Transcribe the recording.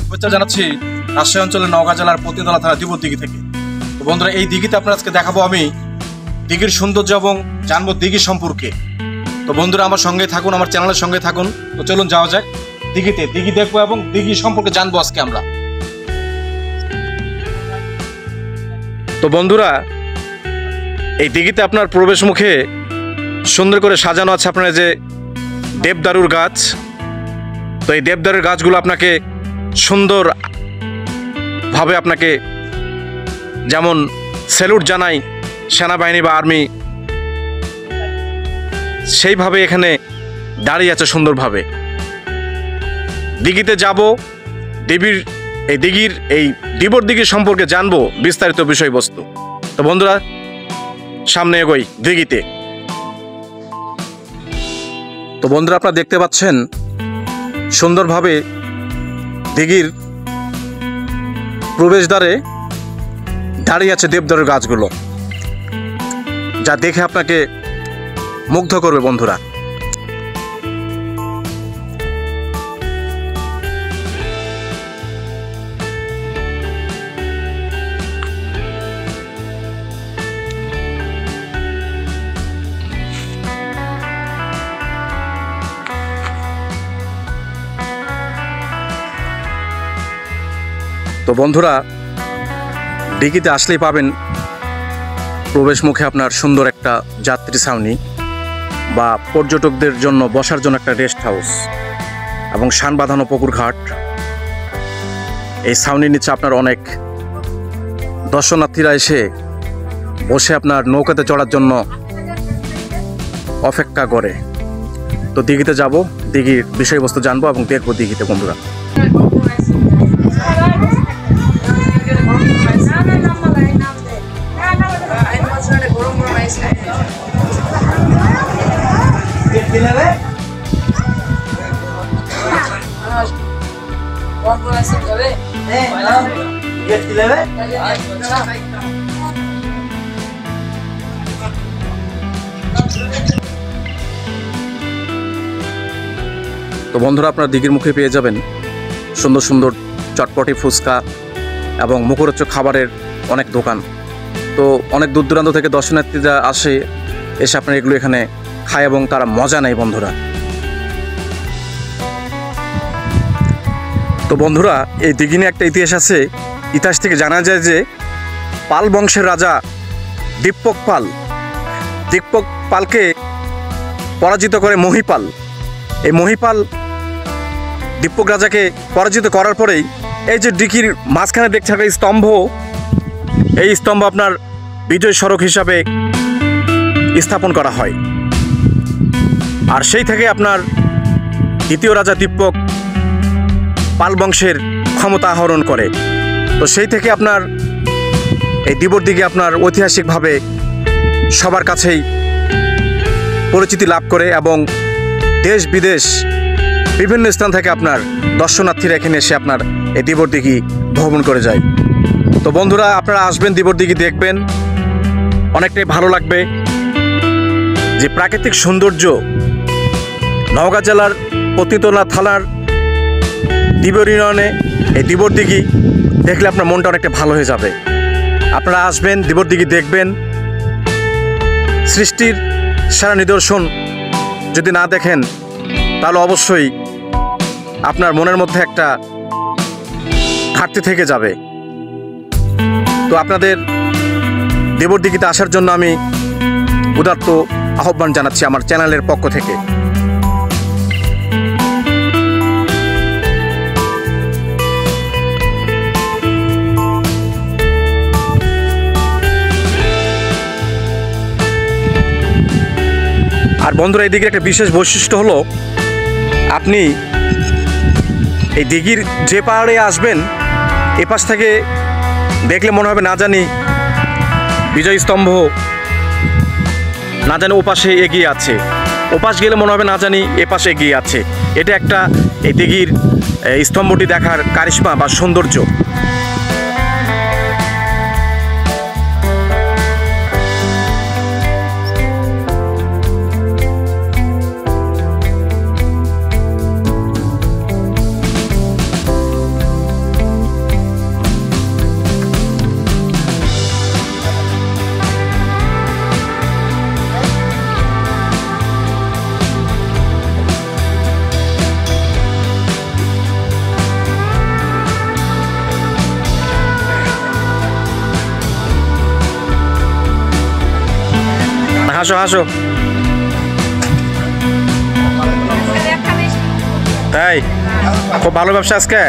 শুভেচ্ছা জানাচ্ছি রাজশাহী অঞ্চলের নওগাঁ জেলার পতিতলা থানা দিবর দিঘি থেকে। তো বন্ধুরা, এই দিঘিতে আপনার আজকে দেখাবো আমি দিঘির সৌন্দর্য এবং জানবো দিঘি সম্পর্কে। তো বন্ধুরা, আমার সঙ্গে থাকুন, আমার চ্যানেলের সঙ্গে থাকুন। তো চলুন যাওয়া যাক দিঘিতে, দিঘি দেখবো এবং দিঘি সম্পর্কে জানবো আজকে আমরা। তো বন্ধুরা, এই দিঘিতে আপনার প্রবেশ মুখে সুন্দর করে সাজানো আছে আপনার যে দেবদারুর গাছ। তো এই দেবদারুর গাছগুলো আপনাকে সুন্দরভাবে আপনাকে যেমন স্যালুট জানাই সেনাবাহিনী বা আর্মি, সেইভাবে এখানে দাঁড়িয়ে আছে সুন্দরভাবে। দিঘিতে যাব, দিঘির এই দিবর দিঘি সম্পর্কে জানবো বিস্তারিত বিষয়বস্তু। তো বন্ধুরা, সামনে এগোই দিঘিতে। তো বন্ধুরা, আপনারা দেখতে পাচ্ছেন সুন্দরভাবে দিঘির প্রবেশদ্বারে দাঁড়িয়ে আছে দেবদারুর গাছগুলো, যা দেখে আপনাকে মুগ্ধ করবে বন্ধুরা। তো বন্ধুরা, দিঘিতে আসলেই পাবেন প্রবেশ মুখে আপনার সুন্দর একটা যাত্রী ছাউনি বা পর্যটকদের জন্য বসার জন্য একটা রেস্ট হাউস এবং শান বাঁধানো পুকুর ঘাট। এই ছাউনির নিচে আপনার অনেক দর্শনার্থীরা এসে বসে আপনার নৌকাতে চড়ার জন্য অপেক্ষা করে। তো দিঘিতে যাব, দিঘির বিষয়বস্তু জানবো এবং দেখবো দিঘিতে বন্ধুরা। তো বন্ধুরা, আপনার দিঘির মুখে পেয়ে যাবেন সুন্দর সুন্দর চটপটি ফুচকা এবং মুখরোচক খাবারের অনেক দোকান। তো অনেক দূর দূরান্ত থেকে দর্শনার্থীরা এসে আপনার এগুলো এখানে খায় এবং তারা মজা নেয় বন্ধুরা। তো বন্ধুরা, এই দিঘি নিয়ে একটা ইতিহাস আছে। ইতিহাস থেকে জানা যায় যে পাল বংশের রাজা দীপক পালকে পরাজিত করে মহিপাল। এই মহিপাল দীপক রাজাকে পরাজিত করার পরেই এই যে দিঘির মাঝখানে দেখতে থাকা স্তম্ভ, এই স্তম্ভ আপনার বিজয় স্মারক হিসাবে স্থাপন করা হয়। আর সেই থেকে আপনার দ্বিতীয় রাজা দীপক পাল বংশের ক্ষমতা আহরণ করে। তো সেই থেকে আপনার এই দিবর দিঘি আপনার ঐতিহাসিকভাবে সবার কাছেই পরিচিতি লাভ করে এবং দেশ বিদেশ বিভিন্ন স্থান থেকে আপনার দর্শনার্থীরা এখানে এসে আপনার এই দিবর দিঘি ভ্রমণ করে যায়। তো বন্ধুরা, আপনারা আসবেন, দিবর দিঘি দেখবেন, অনেকটাই ভালো লাগবে। যে প্রাকৃতিক সৌন্দর্য নওগাঁ জেলার পতিতলা থানার দিবর ইউনিয়নে এই দিবর দিঘি দেখলে আপনার মনটা অনেকটা ভালো হয়ে যাবে। আপনারা আসবেন, দিবর দিঘি দেখবেন। সৃষ্টির সারা নিদর্শন যদি না দেখেন তাহলে অবশ্যই আপনার মনের মধ্যে একটা ঘাটতি থেকে যাবে। তো আপনাদের দিবর দিঘিতে আসার জন্য আমি উদাত্ত আহ্বান জানাচ্ছি আমার চ্যানেলের পক্ষ থেকে। আর বন্ধুরা, এই দিঘির একটা বিশেষ বৈশিষ্ট্য হলো, আপনি এই দিঘির যে পাহাড়ে আসবেন এপাশ থেকে দেখলে মনে হবে না জানি বিজয় স্তম্ভ না জানি ওপাশে এগিয়ে আছে, ওপাশ গেলে মনে হবে না জানি এপাশে এগিয়ে আছে। এটা একটা এই দিঘির স্তম্ভটি দেখার কারিশমা বা সৌন্দর্য। হাসো হাসো। তাই খুব ভালো ব্যবসা আজকে।